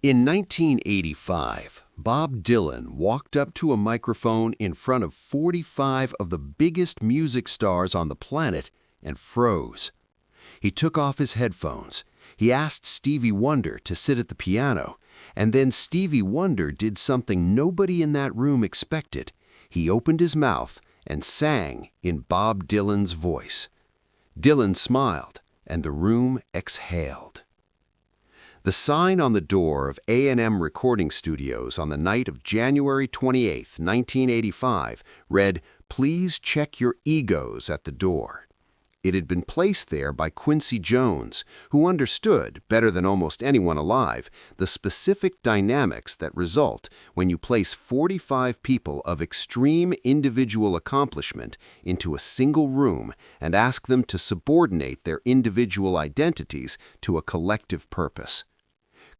In 1985, Bob Dylan walked up to a microphone in front of 45 of the biggest music stars on the planet and froze. He took off his headphones. He asked Stevie Wonder to sit at the piano, and then Stevie Wonder did something nobody in that room expected. He opened his mouth and sang in Bob Dylan's voice. Dylan smiled, and the room exhaled. The sign on the door of A&M Recording Studios on the night of January 28, 1985, read, "Please check your egos at the door." It had been placed there by Quincy Jones, who understood, better than almost anyone alive, the specific dynamics that result when you place 45 people of extreme individual accomplishment into a single room and ask them to subordinate their individual identities to a collective purpose.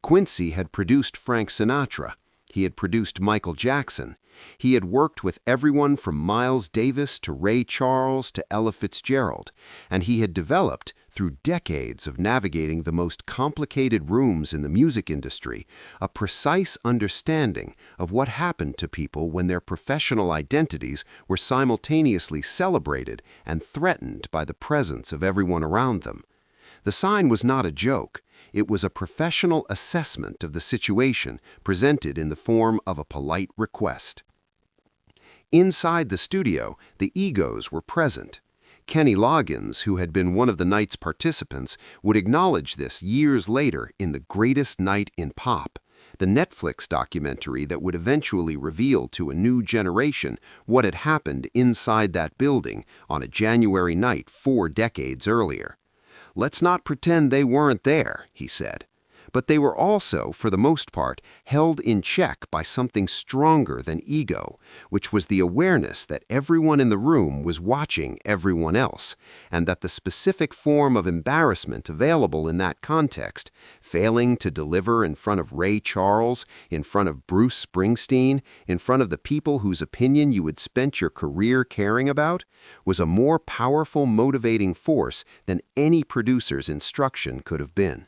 Quincy had produced Frank Sinatra. He had produced Michael Jackson. He had worked with everyone from Miles Davis to Ray Charles to Ella Fitzgerald, and he had developed, through decades of navigating the most complicated rooms in the music industry, a precise understanding of what happened to people when their professional identities were simultaneously celebrated and threatened by the presence of everyone around them. The sign was not a joke. It was a professional assessment of the situation presented in the form of a polite request. Inside the studio, the egos were present. Kenny Loggins, who had been one of the night's participants, would acknowledge this years later in The Greatest Night in Pop, the Netflix documentary that would eventually reveal to a new generation what had happened inside that building on a January night 4 decades earlier. "Let's not pretend they weren't there," he said. But they were also, for the most part, held in check by something stronger than ego, which was the awareness that everyone in the room was watching everyone else, and that the specific form of embarrassment available in that context, failing to deliver in front of Ray Charles, in front of Bruce Springsteen, in front of the people whose opinion you had spent your career caring about, was a more powerful motivating force than any producer's instruction could have been.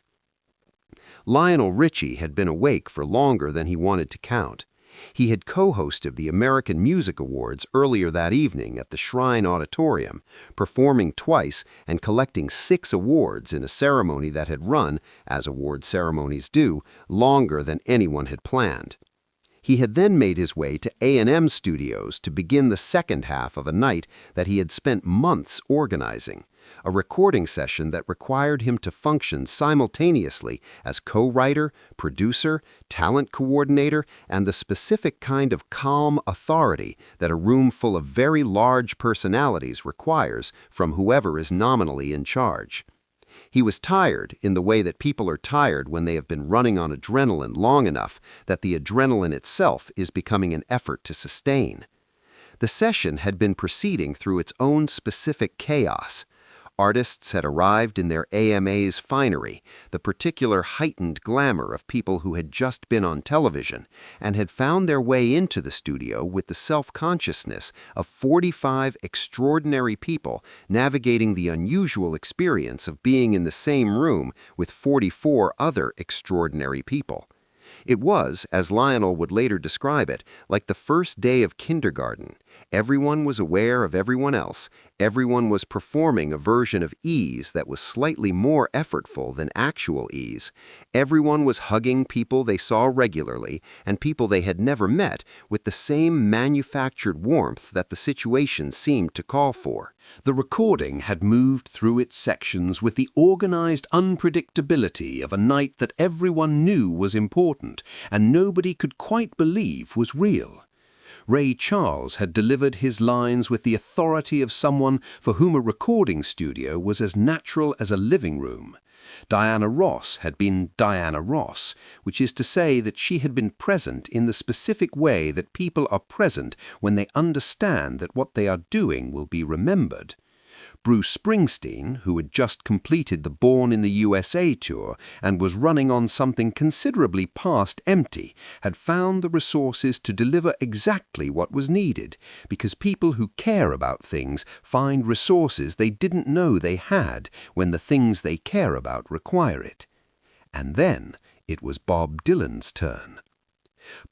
Lionel Richie had been awake for longer than he wanted to count. He had co-hosted the American Music Awards earlier that evening at the Shrine Auditorium, performing twice and collecting 6 awards in a ceremony that had run, as award ceremonies do, longer than anyone had planned. He had then made his way to A&M Studios to begin the second half of a night that he had spent months organizing, a recording session that required him to function simultaneously as co-writer, producer, talent coordinator, and the specific kind of calm authority that a room full of very large personalities requires from whoever is nominally in charge. He was tired in the way that people are tired when they have been running on adrenaline long enough that the adrenaline itself is becoming an effort to sustain. The session had been proceeding through its own specific chaos. Artists had arrived in their AMA's finery, the particular heightened glamour of people who had just been on television, and had found their way into the studio with the self-consciousness of 45 extraordinary people navigating the unusual experience of being in the same room with 44 other extraordinary people. It was, as Lionel would later describe it, like the first day of kindergarten. Everyone was aware of everyone else. Everyone was performing a version of ease that was slightly more effortful than actual ease. Everyone was hugging people they saw regularly and people they had never met with the same manufactured warmth that the situation seemed to call for. The recording had moved through its sections with the organized unpredictability of a night that everyone knew was important and nobody could quite believe was real. Ray Charles had delivered his lines with the authority of someone for whom a recording studio was as natural as a living room. Diana Ross had been Diana Ross, which is to say that she had been present in the specific way that people are present when they understand that what they are doing will be remembered. Bruce Springsteen, who had just completed the Born in the USA tour and was running on something considerably past empty, had found the resources to deliver exactly what was needed, because people who care about things find resources they didn't know they had when the things they care about require it. And then, It was Bob Dylan's turn.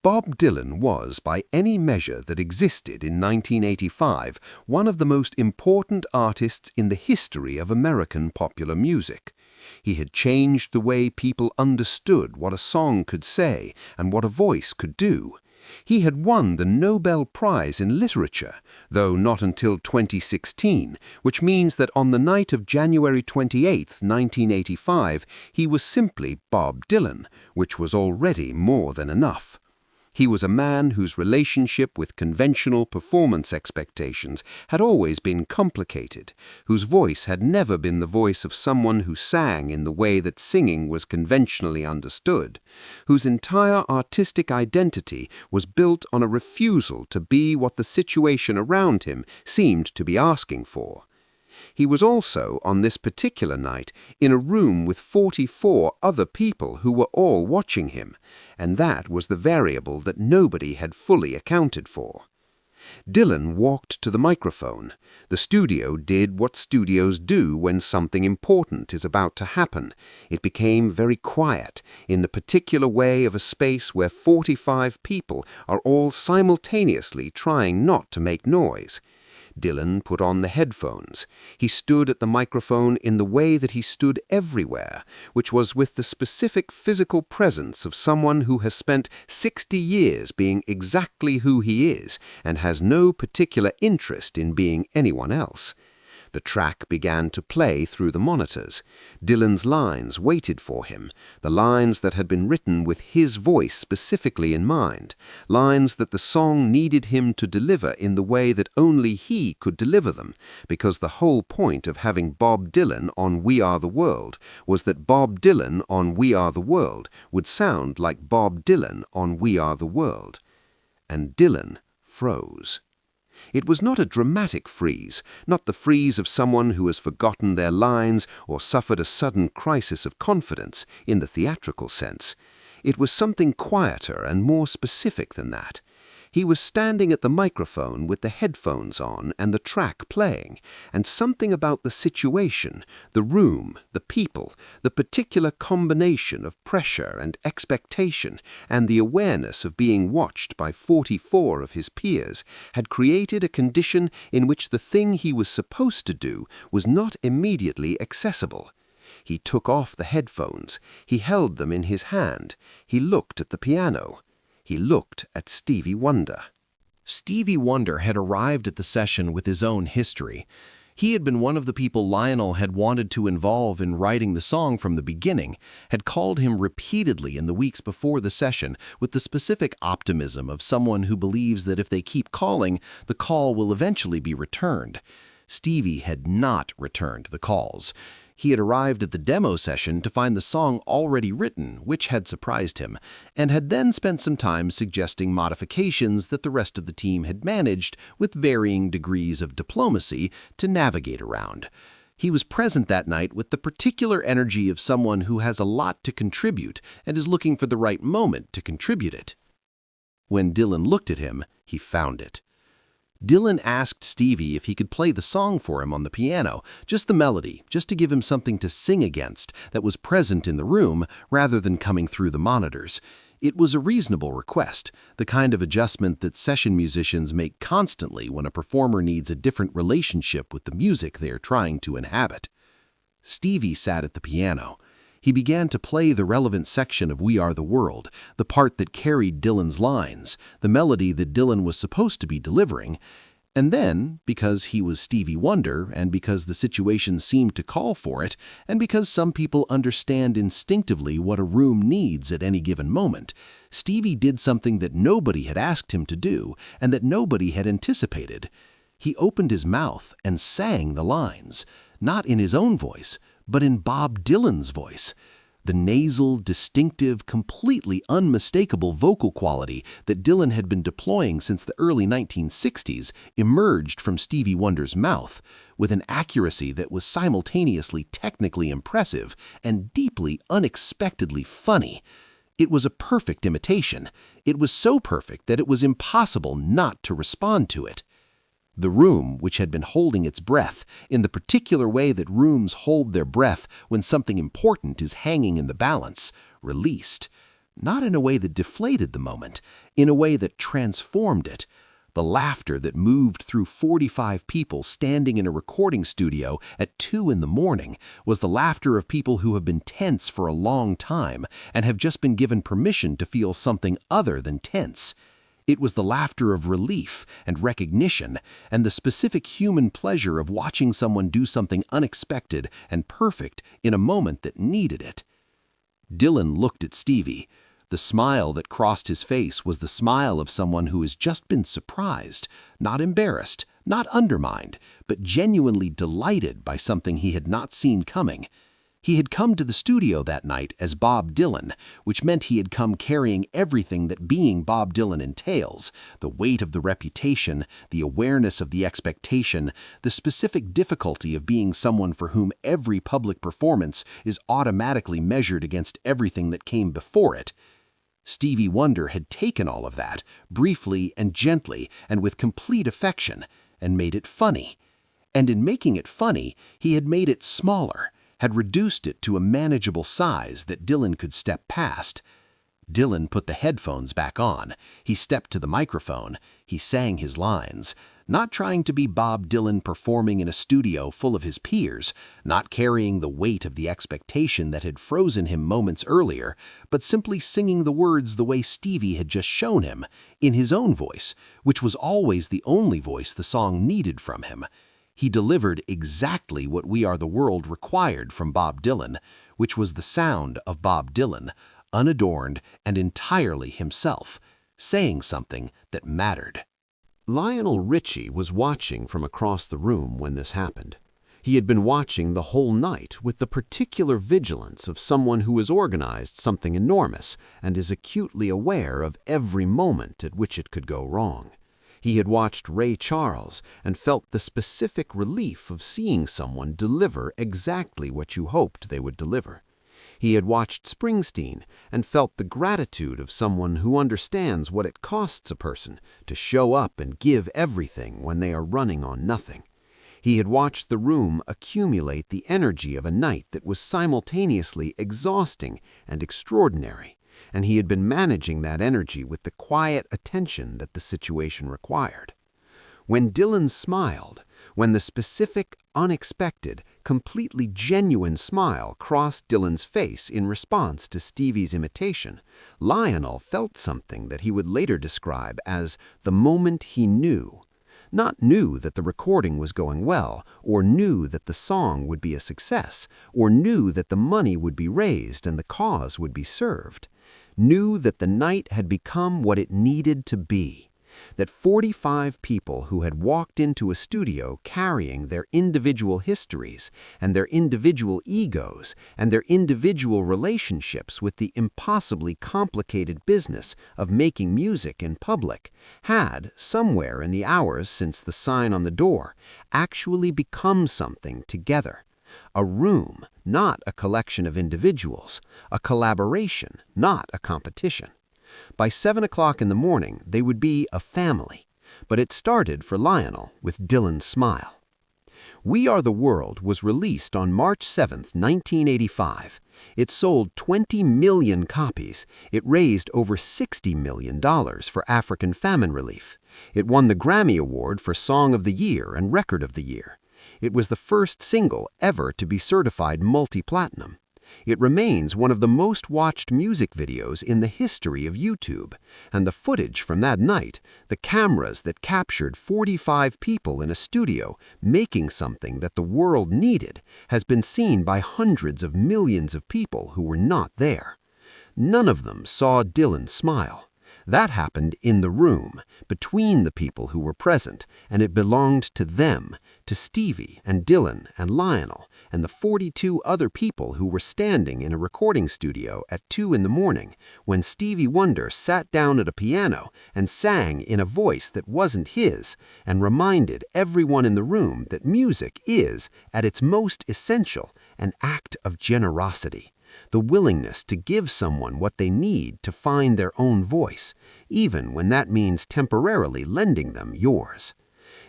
Bob Dylan was, by any measure that existed in 1985, one of the most important artists in the history of American popular music. He had changed the way people understood what a song could say and what a voice could do. He had won the Nobel Prize in Literature, though not until 2016, which means that on the night of January 28, 1985, he was simply Bob Dylan, which was already more than enough. He was a man whose relationship with conventional performance expectations had always been complicated, whose voice had never been the voice of someone who sang in the way that singing was conventionally understood, whose entire artistic identity was built on a refusal to be what the situation around him seemed to be asking for. He was also, on this particular night, in a room with 44 other people who were all watching him, and that was the variable that nobody had fully accounted for. Dylan walked to the microphone. The studio did what studios do when something important is about to happen. It became very quiet, in the particular way of a space where 45 people are all simultaneously trying not to make noise. Dylan put on the headphones. He stood at the microphone in the way that he stood everywhere, which was with the specific physical presence of someone who has spent 60 years being exactly who he is and has no particular interest in being anyone else. The track began to play through the monitors. Dylan's lines waited for him, the lines that had been written with his voice specifically in mind, lines that the song needed him to deliver in the way that only he could deliver them, because the whole point of having Bob Dylan on We Are the World was that Bob Dylan on We Are the World would sound like Bob Dylan on We Are the World. And Dylan froze. It was not a dramatic freeze, not the freeze of someone who has forgotten their lines or suffered a sudden crisis of confidence in the theatrical sense. It was something quieter and more specific than that. He was standing at the microphone with the headphones on and the track playing, and something about the situation, the room, the people, the particular combination of pressure and expectation and the awareness of being watched by 44 of his peers had created a condition in which the thing he was supposed to do was not immediately accessible. He took off the headphones. He held them in his hand. He looked at the piano. He looked at Stevie Wonder. Stevie Wonder had arrived at the session with his own history. He had been one of the people Lionel had wanted to involve in writing the song from the beginning, had called him repeatedly in the weeks before the session with the specific optimism of someone who believes that if they keep calling, the call will eventually be returned. Stevie had not returned the calls. He had arrived at the demo session to find the song already written, which had surprised him, and had then spent some time suggesting modifications that the rest of the team had managed, with varying degrees of diplomacy, to navigate around. He was present that night with the particular energy of someone who has a lot to contribute and is looking for the right moment to contribute it. When Dylan looked at him, he found it. Dylan asked Stevie if he could play the song for him on the piano, just the melody, just to give him something to sing against that was present in the room rather than coming through the monitors. It was a reasonable request, the kind of adjustment that session musicians make constantly when a performer needs a different relationship with the music they are trying to inhabit. Stevie sat at the piano. He began to play the relevant section of We Are the World, the part that carried Dylan's lines, the melody that Dylan was supposed to be delivering. And then, because he was Stevie Wonder, and because the situation seemed to call for it, and because some people understand instinctively what a room needs at any given moment, Stevie did something that nobody had asked him to do, and that nobody had anticipated. He opened his mouth and sang the lines, not in his own voice, but in Bob Dylan's voice. The nasal, distinctive, completely unmistakable vocal quality that Dylan had been deploying since the early 1960s emerged from Stevie Wonder's mouth with an accuracy that was simultaneously technically impressive and deeply, unexpectedly funny. It was a perfect imitation. It was so perfect that it was impossible not to respond to it. The room, which had been holding its breath in the particular way that rooms hold their breath when something important is hanging in the balance, released. Not in a way that deflated the moment, in a way that transformed it. The laughter that moved through 45 people standing in a recording studio at 2 in the morning was the laughter of people who have been tense for a long time and have just been given permission to feel something other than tense. It was the laughter of relief and recognition and the specific human pleasure of watching someone do something unexpected and perfect in a moment that needed it. Dylan looked at Stevie. The smile that crossed his face was the smile of someone who has just been surprised, not embarrassed, not undermined, but genuinely delighted by something he had not seen coming. He had come to the studio that night as Bob Dylan, which meant he had come carrying everything that being Bob Dylan entails: the weight of the reputation, the awareness of the expectation, the specific difficulty of being someone for whom every public performance is automatically measured against everything that came before it. Stevie Wonder had taken all of that, briefly and gently and with complete affection, and made it funny. And in making it funny, he had made it smaller, had reduced it to a manageable size that Dylan could step past. Dylan put the headphones back on. He stepped to the microphone. He sang his lines, not trying to be Bob Dylan performing in a studio full of his peers, not carrying the weight of the expectation that had frozen him moments earlier, but simply singing the words the way Stevie had just shown him, in his own voice, which was always the only voice the song needed from him. He delivered exactly what We Are the World required from Bob Dylan, which was the sound of Bob Dylan, unadorned and entirely himself, saying something that mattered. Lionel Richie was watching from across the room when this happened. He had been watching the whole night with the particular vigilance of someone who has organized something enormous and is acutely aware of every moment at which it could go wrong. He had watched Ray Charles and felt the specific relief of seeing someone deliver exactly what you hoped they would deliver. He had watched Springsteen and felt the gratitude of someone who understands what it costs a person to show up and give everything when they are running on nothing. He had watched the room accumulate the energy of a night that was simultaneously exhausting and extraordinary, and he had been managing that energy with the quiet attention that the situation required. When Dylan smiled, when the specific, unexpected, completely genuine smile crossed Dylan's face in response to Stevie's imitation, Lionel felt something that he would later describe as the moment he knew. Not knew that the recording was going well, or knew that the song would be a success, or knew that the money would be raised and the cause would be served. Knew that the night had become what it needed to be. That 45 people who had walked into a studio carrying their individual histories and their individual egos and their individual relationships with the impossibly complicated business of making music in public had, somewhere in the hours since the sign on the door, actually become something together. A room, not a collection of individuals. A collaboration, not a competition. By 7 o'clock in the morning, they would be a family. But it started for Lionel with Dylan's smile. We Are the World was released on March 7, 1985. It sold 20 million copies. It raised over $60 million for African famine relief. It won the Grammy Award for Song of the Year and Record of the Year. It was the first single ever to be certified multi-platinum. It remains one of the most watched music videos in the history of YouTube, and the footage from that night, the cameras that captured 45 people in a studio making something that the world needed, has been seen by hundreds of millions of people who were not there. None of them saw Dylan smile. That happened in the room, between the people who were present, and it belonged to them, to Stevie and Dylan and Lionel, and the 42 other people who were standing in a recording studio at 2 in the morning when Stevie Wonder sat down at a piano and sang in a voice that wasn't his and reminded everyone in the room that music is, at its most essential, an act of generosity. The willingness to give someone what they need to find their own voice, even when that means temporarily lending them yours.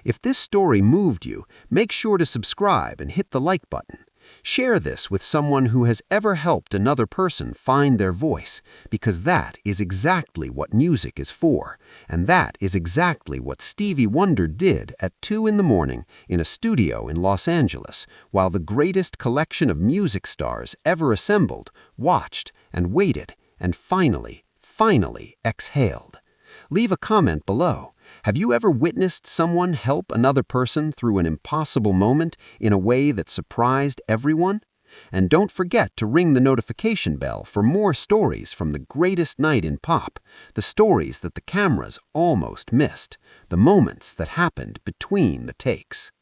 If this story moved you, make sure to subscribe and hit the like button. Share this with someone who has ever helped another person find their voice, because that is exactly what music is for, and that is exactly what Stevie Wonder did at 2 in the morning in a studio in Los Angeles, while the greatest collection of music stars ever assembled, watched and waited, and finally exhaled. Leave a comment below. Have you ever witnessed someone help another person through an impossible moment in a way that surprised everyone? And don't forget to ring the notification bell for more stories from the greatest night in pop, the stories that the cameras almost missed, the moments that happened between the takes.